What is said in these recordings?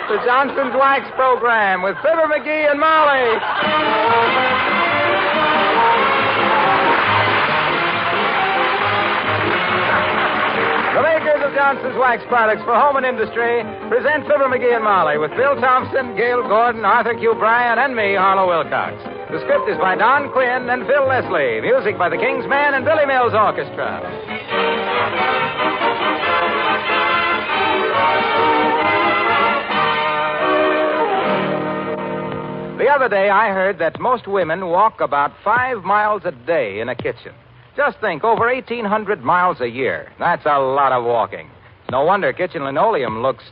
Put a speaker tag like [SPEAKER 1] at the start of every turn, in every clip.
[SPEAKER 1] the Johnson's Wax Program with Fibber McGee and Molly. The makers of Johnson's Wax Products for home and industry present Fibber McGee and Molly with Bill Thompson, Gail Gordon, Arthur Q. Bryan, and me, Harlow Wilcox. The script is by Don Quinn and Phil Leslie. Music by the King's Men and Billy Mills Orchestra. The other day, I heard that most women walk about 5 miles a day in a kitchen. Just think, over 1,800 miles a year. That's a lot of walking. No wonder kitchen linoleum looks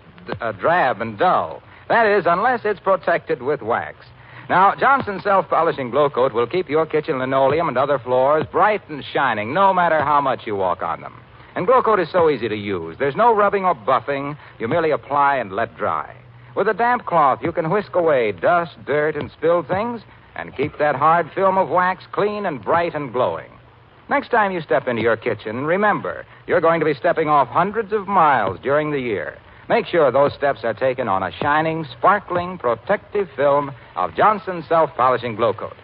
[SPEAKER 1] drab and dull. That is, unless it's protected with wax. Now, Johnson's Self-Polishing Glow Coat will keep your kitchen linoleum and other floors bright and shining, no matter how much you walk on them. And Glow Coat is so easy to use. There's no rubbing or buffing. You merely apply and let dry. With a damp cloth, you can whisk away dust, dirt, and spilled things and keep that hard film of wax clean and bright and glowing. Next time you step into your kitchen, remember, you're going to be stepping off hundreds of miles during the year. Make sure those steps are taken on a shining, sparkling, protective film of Johnson's Self-Polishing Glow Coat.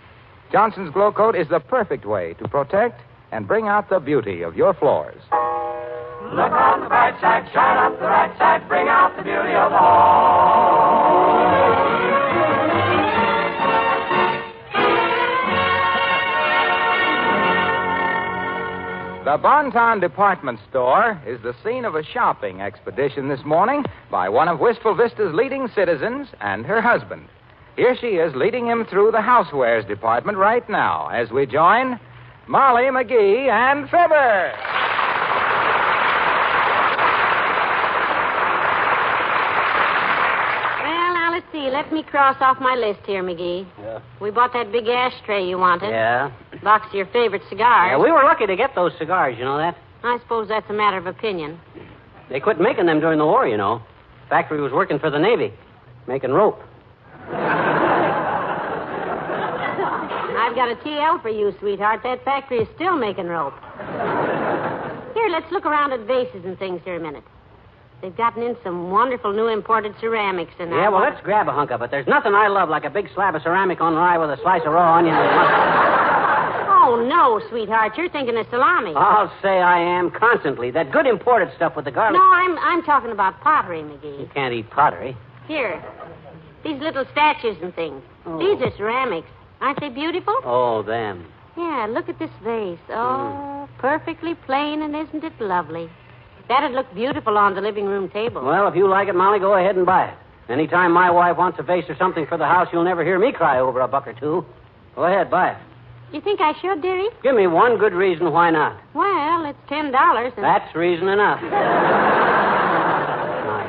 [SPEAKER 1] Johnson's Glow Coat is the perfect way to protect and bring out the beauty of your floors.
[SPEAKER 2] Look on the bright side, shine up the right side, bring out the beauty of the home.
[SPEAKER 1] The Bon-Ton Department Store is the scene of a shopping expedition this morning by one of Wistful Vista's leading citizens and her husband. Here she is leading him through the housewares department right now as we join Molly McGee and Fibber.
[SPEAKER 3] See, let me cross off my list here, McGee.
[SPEAKER 4] Yeah.
[SPEAKER 3] We bought that big ashtray you wanted.
[SPEAKER 4] Yeah.
[SPEAKER 3] Box of your favorite cigars.
[SPEAKER 4] Yeah, we were lucky to get those cigars, you know that?
[SPEAKER 3] I suppose that's a matter of opinion.
[SPEAKER 4] They quit making them during the war, you know. Factory was working for the Navy, making rope.
[SPEAKER 3] I've got a TL for you, sweetheart. That factory is still making rope. Here, let's look around at vases and things here a minute. They've gotten in some wonderful new imported ceramics. And
[SPEAKER 4] yeah, well, let's grab a hunk of it. There's nothing I love like a big slab of ceramic on rye with a slice of raw onion and mustard.
[SPEAKER 3] Oh, no, sweetheart. You're thinking of salami.
[SPEAKER 4] I'll say I am constantly. That good imported stuff with the garlic.
[SPEAKER 3] No, I'm talking about pottery, McGee.
[SPEAKER 4] You can't eat pottery.
[SPEAKER 3] Here. These little statues and things.
[SPEAKER 4] Oh.
[SPEAKER 3] These are ceramics. Aren't they beautiful?
[SPEAKER 4] Oh, them.
[SPEAKER 3] Yeah, look at this vase. Oh, perfectly plain, and isn't it lovely? That'd look beautiful on the living room table.
[SPEAKER 4] Well, if you like it, Molly, go ahead and buy it. Anytime my wife wants a vase or something for the house, you'll never hear me cry over a buck or two. Go ahead, buy it.
[SPEAKER 3] You think I should, dearie?
[SPEAKER 4] Give me one good reason why not.
[SPEAKER 3] Well, it's $10. And...
[SPEAKER 4] That's reason enough. My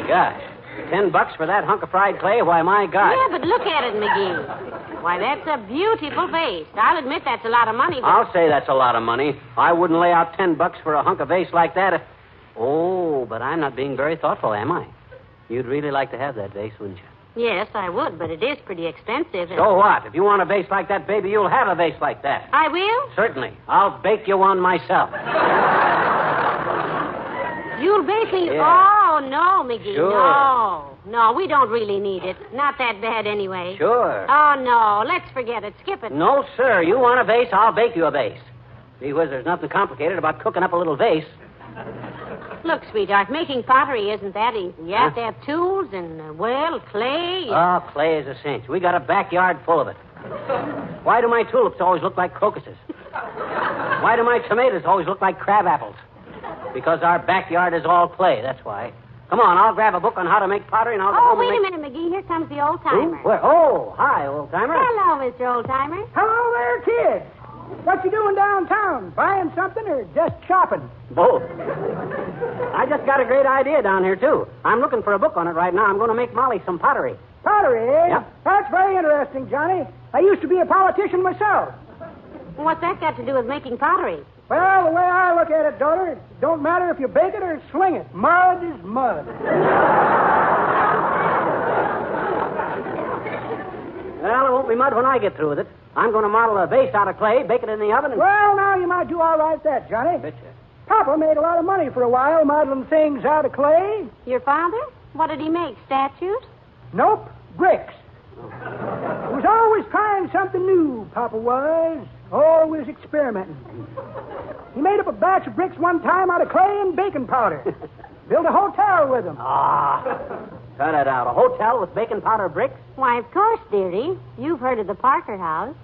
[SPEAKER 4] gosh. $10 for that hunk of fried clay? Why, my God.
[SPEAKER 3] Yeah, but look at it, McGee. Why, that's a beautiful vase. I'll admit that's a lot of money, but...
[SPEAKER 4] I'll say that's a lot of money. I wouldn't lay out $10 for a hunk of vase like that. Oh, but I'm not being very thoughtful, am I? You'd really like to have that vase, wouldn't you?
[SPEAKER 3] Yes, I would, but it is pretty expensive. And...
[SPEAKER 4] So what? If you want a vase like that, baby, you'll have a vase like that.
[SPEAKER 3] I will?
[SPEAKER 4] Certainly. I'll bake you one myself.
[SPEAKER 3] You'll bake me?
[SPEAKER 4] Yeah.
[SPEAKER 3] Oh, no, McGee.
[SPEAKER 4] Sure.
[SPEAKER 3] No, we don't really need it. Not that bad anyway.
[SPEAKER 4] Sure.
[SPEAKER 3] Oh, no, let's forget it. Skip it.
[SPEAKER 4] No, sir. You want a vase, I'll bake you a vase. Gee whiz, there's nothing complicated about cooking up a little vase.
[SPEAKER 3] Look, sweetheart, making pottery isn't that easy. You have to have tools and, well, clay.
[SPEAKER 4] Oh, clay is a cinch. We got a backyard full of it. Why do my tulips always look like crocuses? Why do my tomatoes always look like crab apples? Because our backyard is all clay, that's why. Come on, I'll grab a book on how to make pottery and I'll go home
[SPEAKER 3] wait
[SPEAKER 4] and
[SPEAKER 3] a minute, McGee. Here comes the old-timer.
[SPEAKER 4] Who? Where? Oh, hi, old-timer.
[SPEAKER 3] Hello, Mr. Old-timer.
[SPEAKER 5] Hello there, kids. What you doing downtown? Buying something or just shopping?
[SPEAKER 4] Both. I just got a great idea down here, too. I'm looking for a book on it right now. I'm going to make Molly some pottery.
[SPEAKER 5] Pottery, eh?
[SPEAKER 4] Yep.
[SPEAKER 5] That's very interesting, Johnny. I used to be a politician myself.
[SPEAKER 3] What's that got to do with making pottery?
[SPEAKER 5] Well, the way I look at it, daughter, it don't matter if you bake it or sling it. Mud is mud.
[SPEAKER 4] Well, it won't be mud when I get through with it. I'm going to model a vase out of clay, bake it in the oven, and...
[SPEAKER 5] Well, now you might do all right at that, Johnny.
[SPEAKER 4] Betcha.
[SPEAKER 5] Papa made a lot of money for a while modeling things out of clay.
[SPEAKER 3] Your father? What did he make, statues?
[SPEAKER 5] Nope, bricks. He was always trying something new, Papa was. Always experimenting. He made up a batch of bricks one time out of clay and baking powder. Built a hotel with them.
[SPEAKER 4] Cut it out. A hotel with baking powder bricks?
[SPEAKER 3] Why, of course, dearie. You've heard of the Parker House.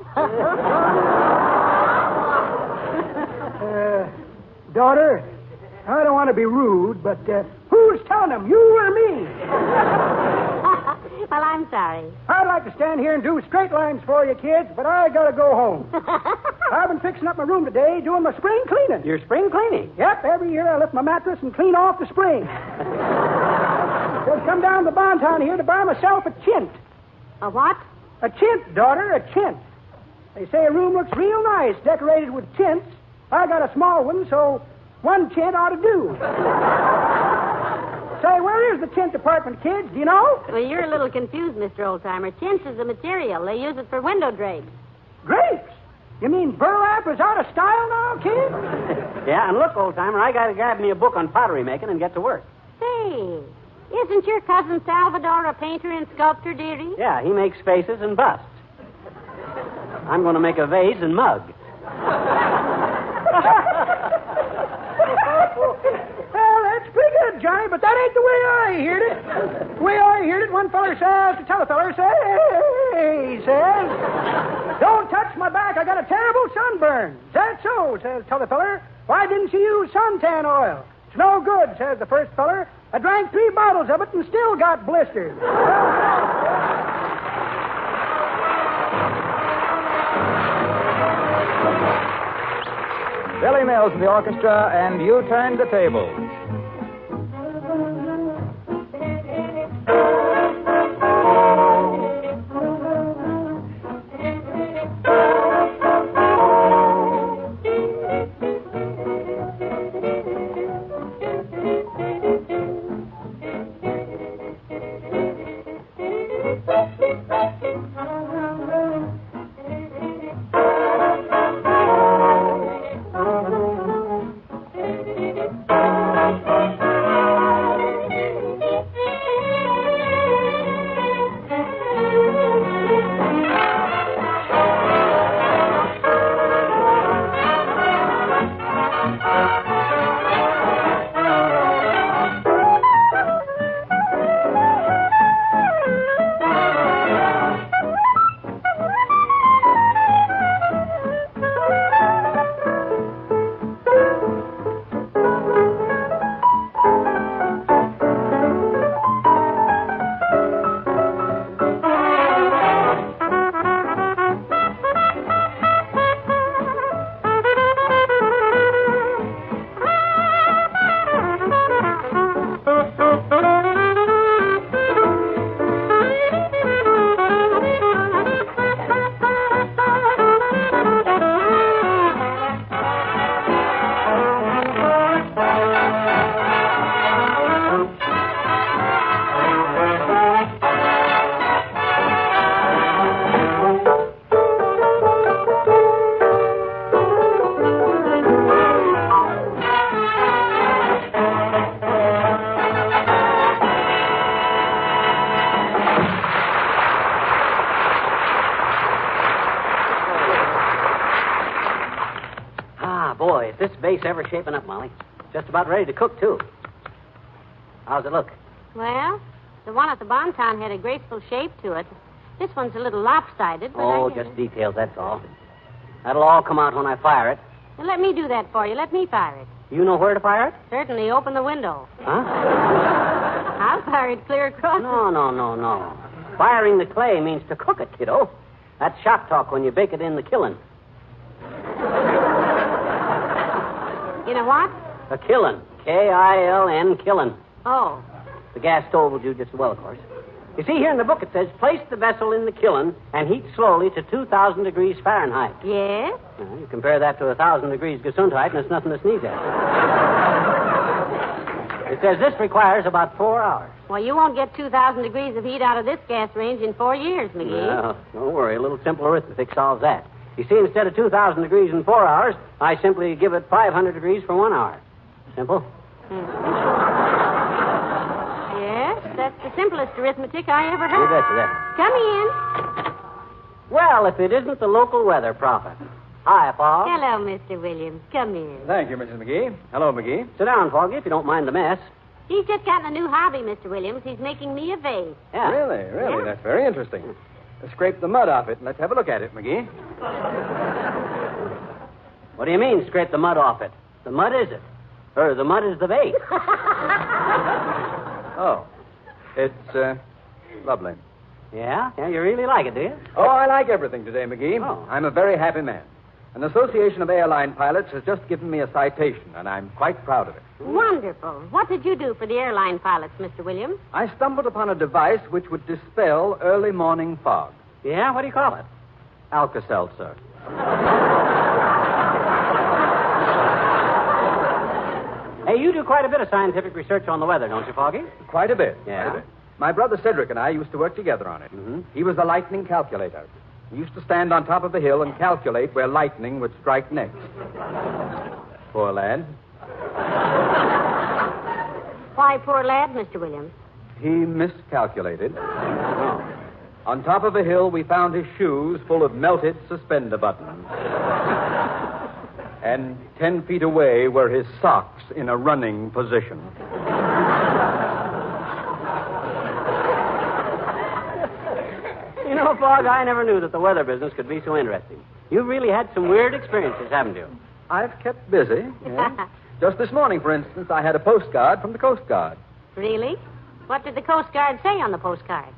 [SPEAKER 5] Daughter, I don't want to be rude, but who's telling them, you or me?
[SPEAKER 3] Well, I'm sorry.
[SPEAKER 5] I'd like to stand here and do straight lines for you, kids, but I gotta go home. I've been fixing up my room today, doing my spring cleaning.
[SPEAKER 4] Your spring cleaning?
[SPEAKER 5] Yep, every year I lift my mattress and clean off the spring. Just come down to the Bonton here to buy myself a chint.
[SPEAKER 3] A what?
[SPEAKER 5] A chint, daughter, a chint. They say a room looks real nice decorated with chints. I got a small one, so one chint ought to do. Say, where is the chint department, kids? Do you know?
[SPEAKER 3] Well, you're a little confused, Mr. Oldtimer. Chintz is a material. They use it for window drapes.
[SPEAKER 5] Drapes? You mean burlap is out of style now, kid?
[SPEAKER 4] Yeah, and look, old-timer, I got to grab me a book on pottery making and get to work.
[SPEAKER 3] Say, isn't your cousin Salvador a painter and sculptor, dearie?
[SPEAKER 4] Yeah, he makes faces and busts. I'm going to make a vase and mug.
[SPEAKER 5] Well, that's pretty good, Johnny, but that ain't the way I heard it. The way I heard it, one feller says to tell a feller, he says, don't touch my back, I got a terrible sunburn. Is that so, says t'other feller. Why didn't you use suntan oil? It's no good, says the first feller. I drank 3 bottles of it and still got blisters.
[SPEAKER 1] Billy Mills in the orchestra, and you turned the tables.
[SPEAKER 4] Boy, is this base ever shaping up, Molly. Just about ready to cook, too. How's it look?
[SPEAKER 3] Well, the one at the Bonton had a graceful shape to it. This one's a little lopsided, but
[SPEAKER 4] Oh, just details, that's all. That'll all come out when I fire it.
[SPEAKER 3] Well, let me do that for you. Let me fire it.
[SPEAKER 4] You know where to fire it?
[SPEAKER 3] Certainly. Open the window.
[SPEAKER 4] Huh?
[SPEAKER 3] I'll fire it clear across.
[SPEAKER 4] No. Firing the clay means to cook it, kiddo. That's shop talk when you bake it in the kiln.
[SPEAKER 3] You know what?
[SPEAKER 4] A kiln. K-I-L-N, kiln.
[SPEAKER 3] Oh.
[SPEAKER 4] The gas stove will do just as well, of course. You see, here in the book it says, place the vessel in the kiln and heat slowly to 2,000 degrees Fahrenheit.
[SPEAKER 3] Yes?
[SPEAKER 4] Well, you compare that to 1,000 degrees Gesundheit, and it's nothing to sneeze at. It says this requires about 4 hours.
[SPEAKER 3] Well, you won't get 2,000 degrees of heat out of this gas range in 4 years, McGee.
[SPEAKER 4] Well, don't worry. A little simple arithmetic solves that. You see, instead of 2,000 degrees in 4 hours, I simply give it 500 degrees for 1 hour. Simple?
[SPEAKER 3] Yes, That's the simplest arithmetic I ever
[SPEAKER 4] You
[SPEAKER 3] heard.
[SPEAKER 4] betcha that.
[SPEAKER 3] Come in.
[SPEAKER 4] Well, if it isn't the local weather prophet. Hi, Fogg.
[SPEAKER 3] Hello, Mr. Williams. Come in.
[SPEAKER 6] Thank you, Mrs. McGee. Hello, McGee.
[SPEAKER 4] Sit down, Foggy, if you don't mind the mess.
[SPEAKER 3] He's just gotten a new hobby, Mr. Williams. He's making me a vase.
[SPEAKER 4] Yeah.
[SPEAKER 6] Really?
[SPEAKER 3] Yeah.
[SPEAKER 6] That's very interesting. Scrape the mud off it and let's have a look at it, McGee.
[SPEAKER 4] What do you mean, scrape the mud off it? The mud is it. Or the mud is the vase.
[SPEAKER 6] Oh. It's, lovely.
[SPEAKER 4] Yeah? Yeah, you really like it, do you?
[SPEAKER 6] Oh, I like everything today, McGee.
[SPEAKER 4] Oh.
[SPEAKER 6] I'm a very happy man. An association of airline pilots has just given me a citation, and I'm quite proud of it.
[SPEAKER 3] Wonderful. What did you do for the airline pilots, Mr. Williams?
[SPEAKER 6] I stumbled upon a device which would dispel early morning fog.
[SPEAKER 4] Yeah? What do you call it?
[SPEAKER 6] Alka-Seltzer.
[SPEAKER 4] Hey, you do quite a bit of scientific research on the weather, don't you, Foggy?
[SPEAKER 6] Quite a bit.
[SPEAKER 4] Yeah?
[SPEAKER 6] Quite a bit. My brother Cedric and I used to work together on it.
[SPEAKER 4] Mm-hmm.
[SPEAKER 6] He was the lightning calculator. He used to stand on top of the hill and calculate where lightning would strike next. Poor lad.
[SPEAKER 3] Why, poor lad, Mr. Williams.
[SPEAKER 6] He miscalculated. On top of a hill, we found his shoes full of melted suspender buttons. And 10 feet away were his socks in a running position.
[SPEAKER 4] You know, Fogg, I never knew that the weather business could be so interesting. You've really had some weird experiences, haven't you?
[SPEAKER 6] I've kept busy. Yes. Just this morning, for instance, I had a postcard from the Coast Guard.
[SPEAKER 3] Really? What did the Coast Guard say on the postcard?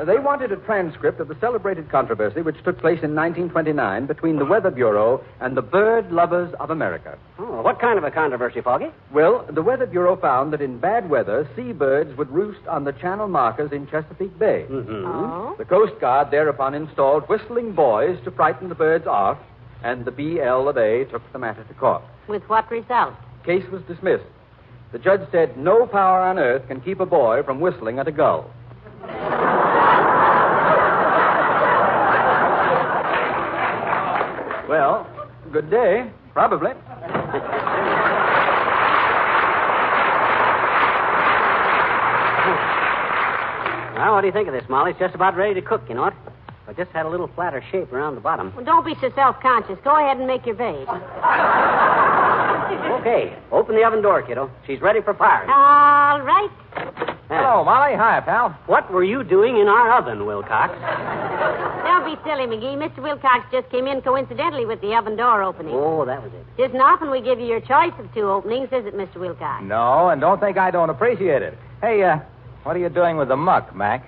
[SPEAKER 6] They wanted a transcript of the celebrated controversy which took place in 1929 between the Weather Bureau and the bird lovers of America.
[SPEAKER 4] Oh, what kind of a controversy, Foggy?
[SPEAKER 6] Well, the Weather Bureau found that in bad weather, seabirds would roost on the channel markers in Chesapeake Bay.
[SPEAKER 4] Mm-hmm.
[SPEAKER 3] Oh?
[SPEAKER 6] The Coast Guard thereupon installed whistling boys to frighten the birds off, and the BL of A took the matter to court.
[SPEAKER 3] With what result?
[SPEAKER 6] Case was dismissed. The judge said no power on earth can keep a boy from whistling at a gull. Well, good day. Probably.
[SPEAKER 4] Well, what do you think of this, Molly? It's just about ready to cook, you know what? I just had a little flatter shape around the bottom.
[SPEAKER 3] Well, don't be so self-conscious. Go ahead and make your vase.
[SPEAKER 4] Okay, open the oven door, kiddo. She's ready for firing.
[SPEAKER 3] All right.
[SPEAKER 1] Hello, Molly. Hi, pal.
[SPEAKER 4] What were you doing in our oven, Wilcox?
[SPEAKER 3] Don't be silly, McGee. Mr. Wilcox just came in coincidentally with the oven door opening.
[SPEAKER 4] Oh, that was it.
[SPEAKER 3] Isn't often we give you your choice of two openings, is it, Mr. Wilcox?
[SPEAKER 1] No, and don't think I don't appreciate it. Hey, what are you doing with the muck, Mac?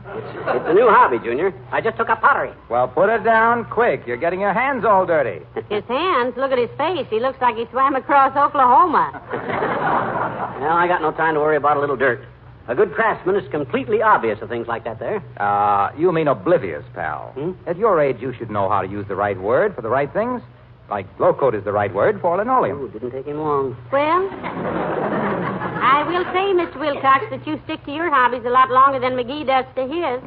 [SPEAKER 4] It's a new hobby, Junior. I just took up pottery.
[SPEAKER 1] Well, put it down quick. You're getting your hands all dirty.
[SPEAKER 3] His hands? Look at his face. He looks like he swam across Oklahoma.
[SPEAKER 4] Well, I got no time to worry about a little dirt. A good craftsman is completely obvious of things like that there.
[SPEAKER 1] You mean oblivious, pal.
[SPEAKER 4] Hmm?
[SPEAKER 1] At your age, you should know how to use the right word for the right things. Like glow coat is the right word for linoleum.
[SPEAKER 4] Oh, didn't take him long.
[SPEAKER 3] Well, I will say, Mr. Wilcox, that you stick to your hobbies a lot longer than McGee does to his.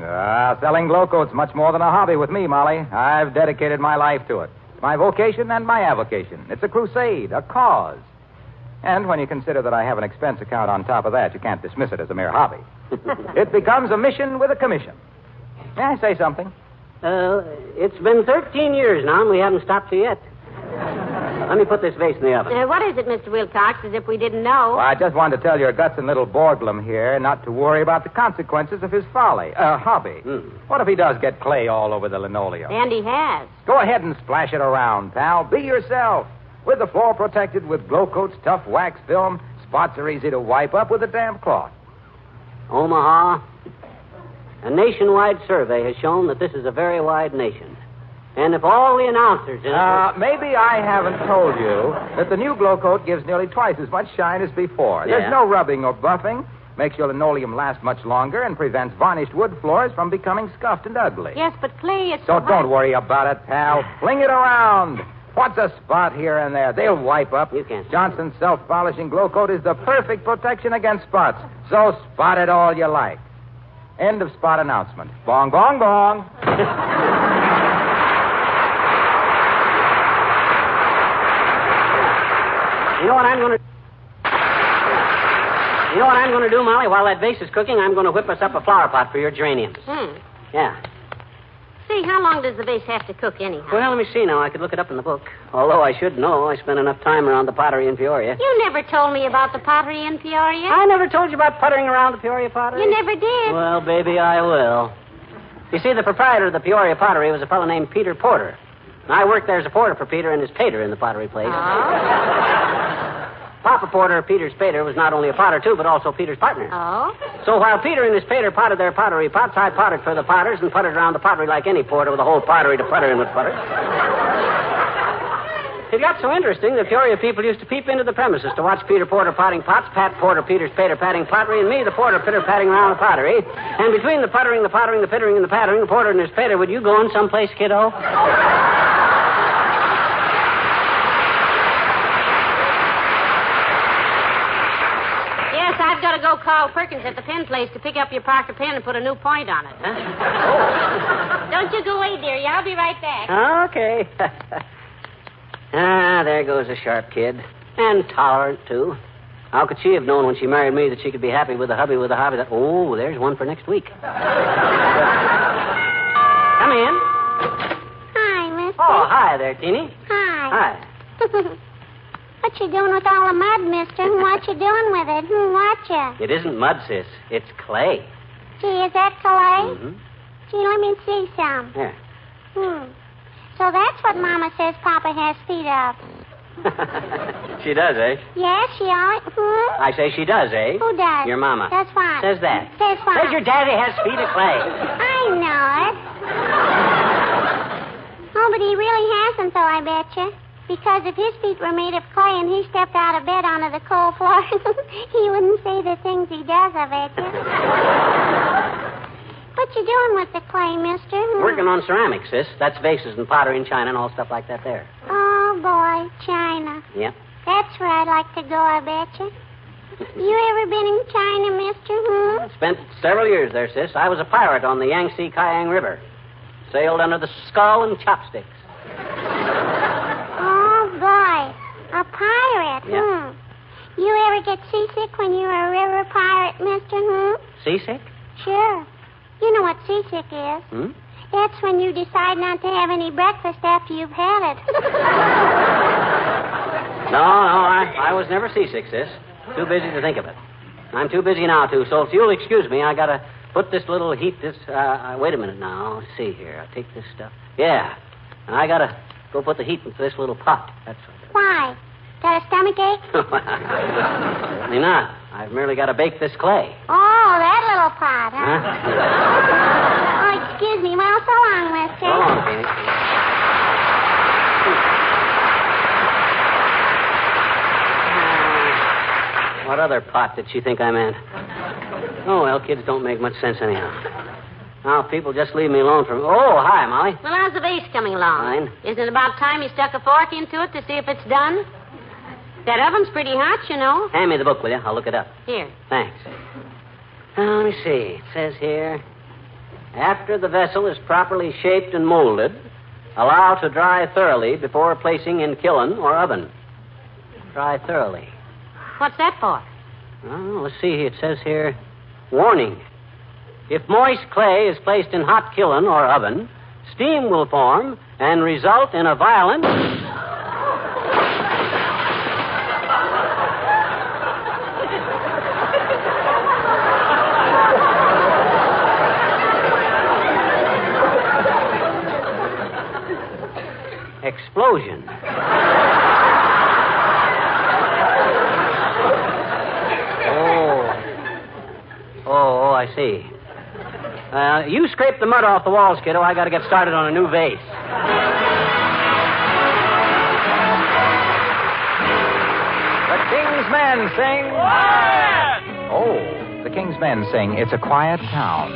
[SPEAKER 1] Selling glow coat's much more than a hobby with me, Molly. I've dedicated my life to it. It's my vocation and my avocation. It's a crusade, a cause. And when you consider that I have an expense account on top of that, you can't dismiss it as a mere hobby. It becomes a mission with a commission. May I say something?
[SPEAKER 4] It's been 13 years now, and we haven't stopped you yet. Let me put this vase in the oven.
[SPEAKER 3] What is it, Mr. Wilcox, as if we didn't know?
[SPEAKER 1] Well, I just wanted to tell your guts and little Borglum here not to worry about the consequences of his hobby. What if he does get clay all over the linoleum?
[SPEAKER 3] And he has.
[SPEAKER 1] Go ahead and splash it around, pal. Be yourself. With the floor protected with Glow Coat's tough wax film, spots are easy to wipe up with a damp cloth.
[SPEAKER 4] Omaha, a nationwide survey has shown that this is a very wide nation. And if all the announcers in it...
[SPEAKER 1] Maybe I haven't told you that the new Glow Coat gives nearly twice as much shine as before.
[SPEAKER 4] Yeah.
[SPEAKER 1] There's no rubbing or buffing, makes your linoleum last much longer, and prevents varnished wood floors from becoming scuffed and ugly.
[SPEAKER 3] Yes, but clay is...
[SPEAKER 1] So don't worry about it, pal. Fling it around. What's a spot here and there? They'll wipe up.
[SPEAKER 4] You can't.
[SPEAKER 1] Johnson's self-polishing Glow Coat is the perfect protection against spots. So spot it all you like. End of spot announcement. Bong, bong, bong.
[SPEAKER 4] You know what I'm going to... You You know what I'm going to do, Molly? While that vase is cooking, I'm going to whip us up a flower pot for your geraniums. Yeah.
[SPEAKER 3] Say, how long does the vase have to cook anyhow?
[SPEAKER 4] Well, let me see now. I could look it up in the book. Although I should know. I spent enough time around the pottery in Peoria.
[SPEAKER 3] You never told me about the pottery in Peoria.
[SPEAKER 4] I never told you about puttering around the Peoria pottery.
[SPEAKER 3] You never did.
[SPEAKER 4] Well, baby, I will. You see, the proprietor of the Peoria pottery was a fellow named Peter Porter. And I worked there as a porter for Peter and his pater in the pottery place. Papa Porter, Peter's pater, was not only a potter, too, but also Peter's partner.
[SPEAKER 3] Oh?
[SPEAKER 4] So while Peter and his pater potted their pottery pots, I potted for the potters and puttered around the pottery like any porter with a whole pottery to putter in with putter. It got so interesting that Peoria people used to peep into the premises to watch Peter Porter potting pots, Pat Porter, Peter's pater, patting pottery, and me, the porter, pitter, patting around the pottery. And between the puttering, the pottering, the pittering, and the pattering, the porter and his pater, would you go in someplace, kiddo?
[SPEAKER 3] I've got to go call Perkins at the pen place to pick up your Parker pen and put a new point on it. Huh? Don't you go away, dearie. I'll be right back.
[SPEAKER 4] Okay. There goes a sharp kid. And tolerant, too. How could she have known when she married me that she could be happy with a hubby with a hobby that... Oh, there's one for next week. Come in.
[SPEAKER 7] Hi, mister.
[SPEAKER 4] Oh, hi there, Teeny.
[SPEAKER 7] Hi.
[SPEAKER 4] Hi.
[SPEAKER 7] What you doing with all the mud, mister? What you doing with it? Watcha.
[SPEAKER 4] It isn't mud, sis. It's clay.
[SPEAKER 7] Gee, is that clay?
[SPEAKER 4] Mm-hmm.
[SPEAKER 7] Gee, let me see some.
[SPEAKER 4] Here.
[SPEAKER 7] So that's what Mama says Papa has feet of.
[SPEAKER 4] She does, eh?
[SPEAKER 7] Yes, she always...
[SPEAKER 4] I say she does, eh?
[SPEAKER 7] Who does?
[SPEAKER 4] Your mama.
[SPEAKER 7] That's fine.
[SPEAKER 4] Says that.
[SPEAKER 7] Says fine.
[SPEAKER 4] Says your daddy has feet of clay.
[SPEAKER 7] I know it. Oh, but he really hasn't, though, I betcha. Because if his feet were made of clay and he stepped out of bed onto the cold floor, he wouldn't say the things he does, I betcha. What you doing with the clay, mister?
[SPEAKER 4] Working on ceramics, sis. That's vases and pottery and china and all stuff like that there.
[SPEAKER 7] Oh, boy, China.
[SPEAKER 4] Yep.
[SPEAKER 7] That's where I'd like to go, I betcha. You ever been in China, mister?
[SPEAKER 4] Spent several years there, sis. I was a pirate on the Yangtze Kiang River. Sailed under the skull and chopsticks.
[SPEAKER 7] Boy, a pirate,
[SPEAKER 4] Yeah.
[SPEAKER 7] You ever get seasick when you were a river pirate, mister,
[SPEAKER 4] Seasick?
[SPEAKER 7] Sure. You know what seasick is. That's when you decide not to have any breakfast after you've had it.
[SPEAKER 4] No, I was never seasick, sis. Too busy to think of it. I'm too busy now, too, so if you'll excuse me, I gotta put this little heat, wait a minute now. Let's see here. I'll take this stuff. Yeah. And I gotta go put the heat into this little pot. That's what.
[SPEAKER 7] Why? Got a stomachache?
[SPEAKER 4] Certainly not. I've merely got to bake this clay.
[SPEAKER 7] Oh, that little pot, huh? Oh, excuse me. Well, so long, mister.
[SPEAKER 4] So long, Penny. What other pot did she think I meant? Oh, well, kids don't make much sense anyhow. Now, people just leave me alone from... Oh, hi, Molly.
[SPEAKER 3] Well, how's the vase coming along?
[SPEAKER 4] Fine.
[SPEAKER 3] Isn't it about time you stuck a fork into it to see if it's done? That oven's pretty hot, you know.
[SPEAKER 4] Hand me the book, will you? I'll look it up.
[SPEAKER 3] Here.
[SPEAKER 4] Thanks. Now, let me see. It says here, after the vessel is properly shaped and molded, allow to dry thoroughly before placing in kiln or oven. Dry thoroughly.
[SPEAKER 3] What's that for?
[SPEAKER 4] Oh, let's see. It says here, warning. If moist clay is placed in hot kiln or oven, steam will form and result in a violent... explosion. Oh, I see. You scrape the mud off the walls, kiddo. I got to get started on a new vase.
[SPEAKER 1] The King's Men sing.
[SPEAKER 2] Quiet!
[SPEAKER 1] Oh, the King's Men sing It's a Quiet Town.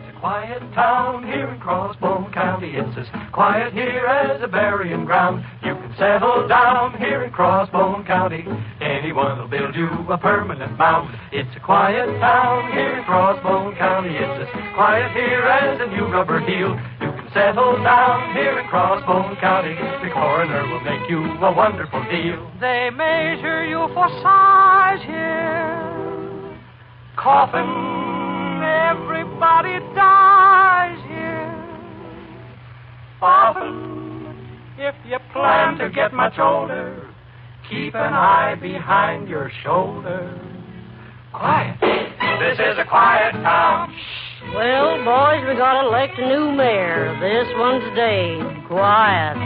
[SPEAKER 2] It's a quiet town here in Crossbone County. It's as quiet here as a burying ground. You can settle down here in Crossbone County. Anyone will build you a permanent mound. It's a quiet town here in Crossbone County. It's as quiet here as a new rubber heel. You can settle down here in Crossbone County. The coroner will make you a wonderful deal. They measure you for size here. Often everybody dies here. Often, if you plan to get much older, keep an eye behind your shoulder. Quiet. This is a quiet town.
[SPEAKER 8] Well, boys, we gotta elect a new mayor. This one's Dave. Quiet.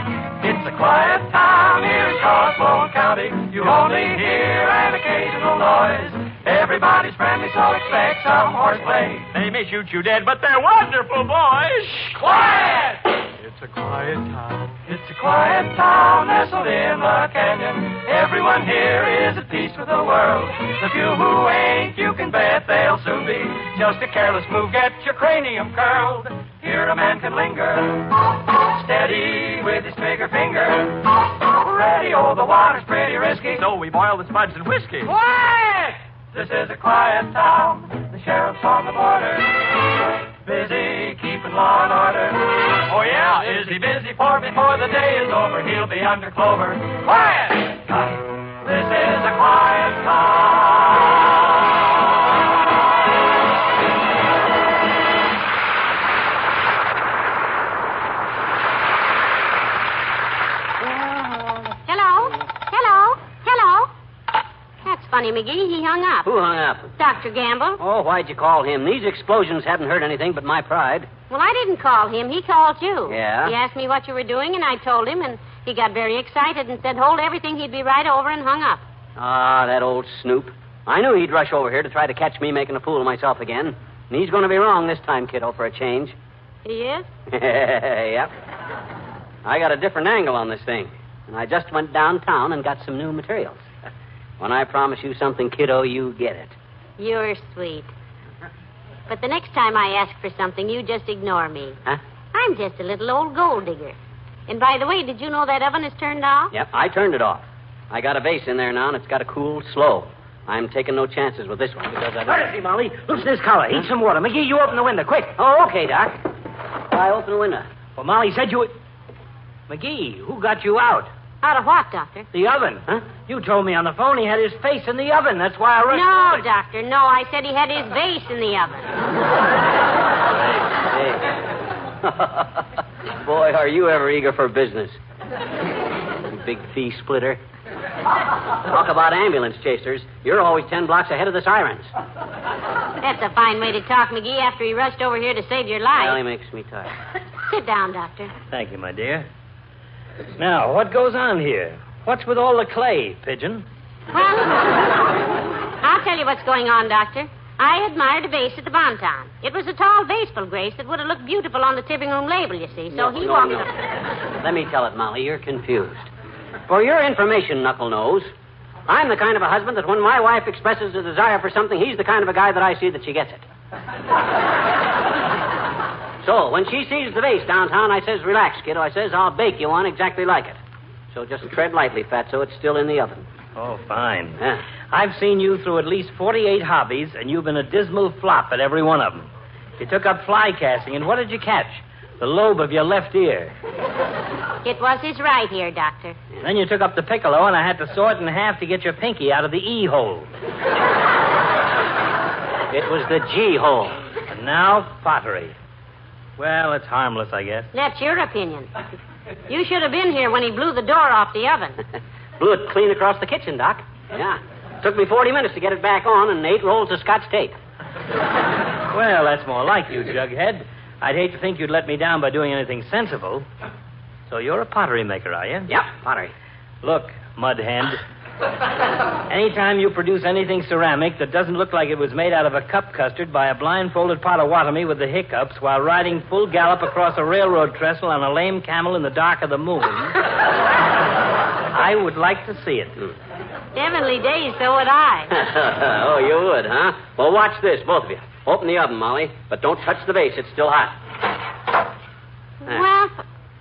[SPEAKER 2] It's a quiet town here in Crossbone County. You only hear an occasional noise. Everybody's friendly, so expect some horseplay. They may shoot you dead, but they're wonderful boys. Shh, quiet! It's a quiet town. It's a quiet town nestled in the canyon. Everyone here is at peace with the world. The few who ain't, you can bet they'll soon be. Just a careless move, get your cranium curled. Here a man can linger, steady with his trigger finger. Ready, oh, the water's pretty risky, so we boil the spuds in whiskey. Quiet! This is a quiet town. The sheriff's on the border, busy keeping law and order. Oh, yeah, is he busy? For before the day is over, he'll be under clover. Quiet! This is a quiet town.
[SPEAKER 3] Funny, McGee, he hung up.
[SPEAKER 4] Who hung up?
[SPEAKER 3] Dr. Gamble.
[SPEAKER 4] Oh, why'd you call him? These explosions haven't hurt anything but my pride.
[SPEAKER 3] Well, I didn't call him. He called you.
[SPEAKER 4] Yeah?
[SPEAKER 3] He asked me what you were doing, and I told him, and he got very excited and said, hold everything, he'd be right over, and hung up.
[SPEAKER 4] Ah, that old snoop. I knew he'd rush over here to try to catch me making a fool of myself again. And he's going to be wrong this time, kiddo, for a change.
[SPEAKER 3] He is?
[SPEAKER 4] Yep. I got a different angle on this thing, and I just went downtown and got some new materials. When I promise you something, kiddo, you get it.
[SPEAKER 3] You're sweet. But the next time I ask for something, you just ignore me.
[SPEAKER 4] Huh?
[SPEAKER 3] I'm just a little old gold digger. And by the way, did you know that oven is turned off?
[SPEAKER 4] Yep, I turned it off. I got a vase in there now, and it's got to cool slow. I'm taking no chances with this one because I don't...
[SPEAKER 8] Courtesy, Molly. Loosen this collar. Heat some water. McGee, you open the window, quick.
[SPEAKER 4] Oh, okay, Doc. I open the window.
[SPEAKER 8] Well, Molly said you... McGee, who got you out?
[SPEAKER 3] Out of what, Doctor?
[SPEAKER 8] The oven.
[SPEAKER 4] Huh?
[SPEAKER 8] You told me on the phone he had his face in the oven. That's why I rushed...
[SPEAKER 3] No, Doctor, no. I said he had his vase in the
[SPEAKER 4] Hey.
[SPEAKER 3] oven.
[SPEAKER 4] Boy, are you ever eager for business. You big fee splitter. Talk about ambulance chasers. You're always 10 blocks ahead of the sirens.
[SPEAKER 3] That's a fine way to talk, McGee, after he rushed over here to save your life.
[SPEAKER 4] Well, he makes me tired.
[SPEAKER 3] Sit down, Doctor.
[SPEAKER 8] Thank you, my dear. Now, what goes on here? What's with all the clay, Pigeon?
[SPEAKER 3] Well, I'll tell you what's going on, Doctor. I admired a vase at the Bonton. It was a tall, vaseful grace that would have looked beautiful on the tipping room label, you see. So he walked up.
[SPEAKER 4] Let me tell it, Molly. You're confused. For your information, Knuckle Nose, I'm the kind of a husband that when my wife expresses a desire for something, he's the kind of a guy that I see that she gets it. So, when she sees the vase downtown, I says, relax, kiddo. I says, I'll bake you one exactly like it. So just tread lightly, Fatso. It's still in the oven.
[SPEAKER 8] Oh, fine.
[SPEAKER 4] Yeah.
[SPEAKER 8] I've seen you through at least 48 hobbies, and you've been a dismal flop at every one of them. You took up fly casting, and what did you catch? The lobe of your left ear.
[SPEAKER 3] It was his right ear, Doctor.
[SPEAKER 8] Then you took up the piccolo, and I had to saw it in half to get your pinky out of the E hole.
[SPEAKER 4] It was the G hole.
[SPEAKER 8] And now, pottery. Well, it's harmless, I guess.
[SPEAKER 3] That's your opinion. You should have been here when he blew the door off the oven.
[SPEAKER 4] Blew it clean across the kitchen, Doc. Yeah. Took me 40 minutes to get it back on and 8 rolls of Scotch tape.
[SPEAKER 8] Well, that's more like you, Jughead. I'd hate to think you'd let me down by doing anything sensible. So you're a pottery maker, are you?
[SPEAKER 4] Yep, pottery.
[SPEAKER 8] Look, mud hand. Anytime you produce anything ceramic that doesn't look like it was made out of a cup custard by a blindfolded Potawatomi with the hiccups while riding full gallop across a railroad trestle on a lame camel in the dark of the moon, I would like to see it.
[SPEAKER 3] Heavenly days, so would I.
[SPEAKER 4] Oh, you would, huh? Well, watch this, both of you. Open the oven, Molly, but don't touch the base. It's still hot.
[SPEAKER 3] Well,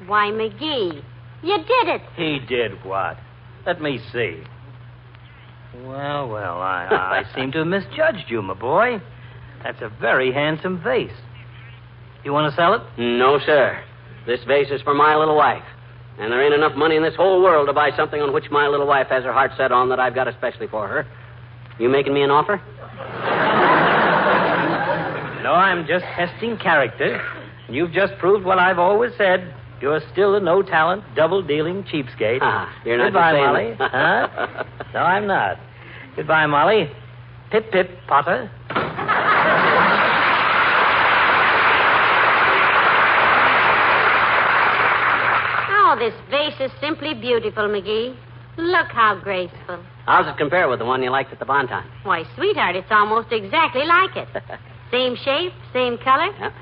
[SPEAKER 3] why, McGee, you did it.
[SPEAKER 8] He did what? Let me see. Well, I seem to have misjudged you, my boy. That's a very handsome vase. You want to sell it?
[SPEAKER 4] No, sir. This vase is for my little wife. And there ain't enough money in this whole world to buy something on which my little wife has her heart set on that I've got especially for her. You making me an offer?
[SPEAKER 8] No, I'm just testing character. You've just proved what I've always said. You're still a no-talent, double-dealing cheapskate.
[SPEAKER 4] You're not
[SPEAKER 8] Goodbye,
[SPEAKER 4] just saying
[SPEAKER 8] Molly. Huh? No, I'm not. Goodbye, Molly. Pip-pip, Potter.
[SPEAKER 3] Oh, this vase is simply beautiful, McGee. Look how graceful.
[SPEAKER 4] How's it compare with the one you liked at the Bonton?
[SPEAKER 3] Why, sweetheart, it's almost exactly like it. Same shape, same color.
[SPEAKER 4] Yep.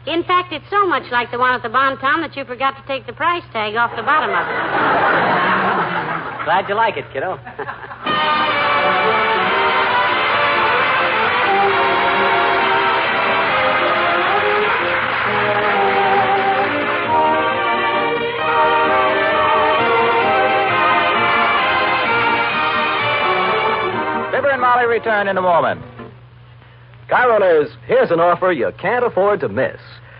[SPEAKER 3] In fact, it's so much like the one at the Bonton that you forgot to take the price tag off the bottom of it.
[SPEAKER 4] Glad you like it, kiddo.
[SPEAKER 1] Fibber and Molly return in a moment.
[SPEAKER 9] Car owners, here's an offer you can't afford to miss.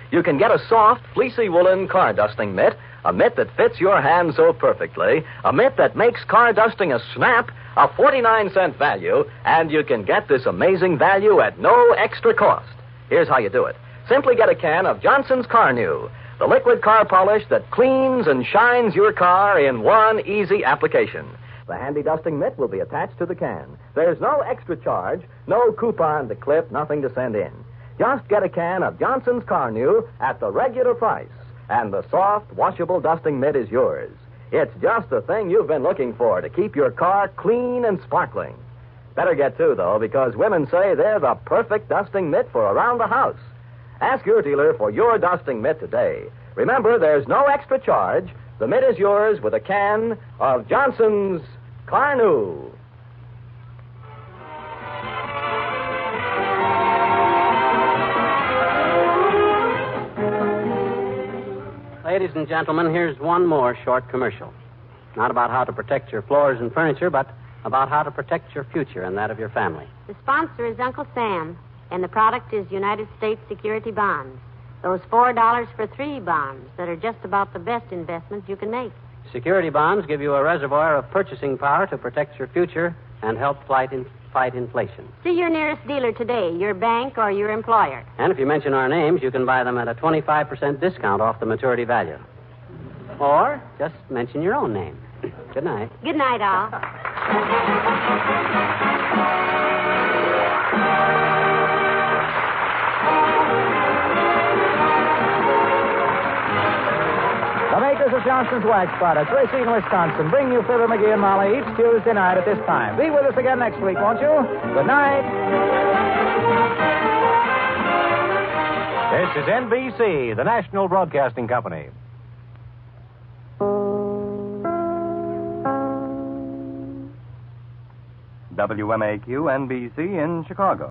[SPEAKER 9] You can get a soft, fleecy woolen car dusting mitt, a mitt that fits your hand so perfectly, a mitt that makes car dusting a snap, a 49-cent value, and you can get this amazing value at no extra cost. Here's how you do it. Simply get a can of Johnson's Car New, the liquid car polish that cleans and shines your car in one easy application. The handy dusting mitt will be attached to the can. There's no extra charge, no coupon to clip, nothing to send in. Just get a can of Johnson's Car New at the regular price, and the soft, washable dusting mitt is yours. It's just the thing you've been looking for to keep your car clean and sparkling. Better get two, though, because women say they're the perfect dusting mitt for around the house. Ask your dealer for your dusting mitt today. Remember, there's no extra charge. The mitt is yours with a can of Johnson's Car New.
[SPEAKER 4] Ladies and gentlemen, here's one more short commercial. Not about how to protect your floors and furniture, but about how to protect your future and that of your family.
[SPEAKER 3] The sponsor is Uncle Sam, and the product is United States Security Bonds. Those $4 for 3 bonds that are just about the best investment you can make.
[SPEAKER 4] Security bonds give you a reservoir of purchasing power to protect your future and help fight inflation.
[SPEAKER 3] See your nearest dealer today, your bank or your employer.
[SPEAKER 4] And if you mention our names, you can buy them at a 25% discount off the maturity value. Or just mention your own name. Good night.
[SPEAKER 3] Good night, all.
[SPEAKER 1] The makers of Johnson's Wax Products, Racine, Wisconsin, bring you Fibber McGee and Molly each Tuesday night at this time. Be with us again next week, won't you? Good night. This is NBC, the National Broadcasting Company.
[SPEAKER 10] WMAQ NBC in Chicago.